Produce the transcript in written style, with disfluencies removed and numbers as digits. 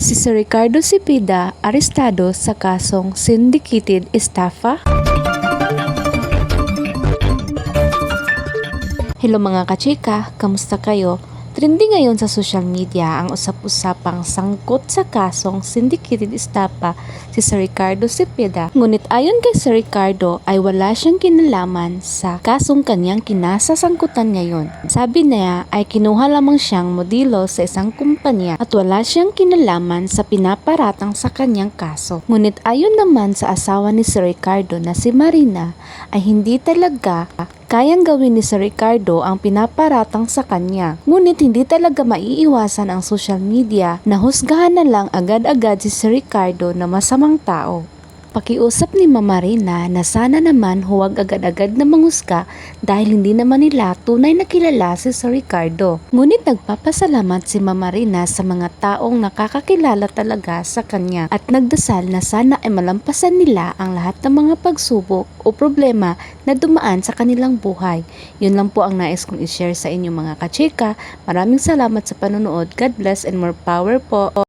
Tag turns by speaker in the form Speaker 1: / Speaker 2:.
Speaker 1: Si Sir Ricardo Cepeda arestado sa kasong syndicated estafa. Hello mga kachika, kamusta kayo? Trending ngayon sa social media ang usap-usapang sangkot sa kasong syndicated estafa si Sir Ricardo Cepeda. Ngunit ayon kay Sir Ricardo ay wala siyang kinalaman sa kasong kanyang kinasasangkutan ngayon. Sabi niya ay kinuha lamang siyang modelo sa isang kumpanya at wala siyang kinalaman sa pinaparatang sa kanyang kaso. Ngunit ayon naman sa asawa ni Sir Ricardo na si Marina ay hindi talaga kayang gawin ni Sir Ricardo ang pinaparatang sa kanya. Ngunit hindi talaga maiiwasan ang social media na husgahan na lang agad-agad si Sir Ricardo na masamang tao. Pakiusap ni Mama Marina na sana naman huwag agad-agad na manghusga dahil hindi naman nila tunay na kilala si Sir Ricardo. Ngunit nagpapasalamat si Mama Marina sa mga taong nakakakilala talaga sa kanya at nagdasal na sana ay malampasan nila ang lahat ng mga pagsubok o problema na dumaan sa kanilang buhay. Yun lang po ang nais kong i-share sa inyo mga kachika. Maraming salamat sa panonood. God bless and more power po.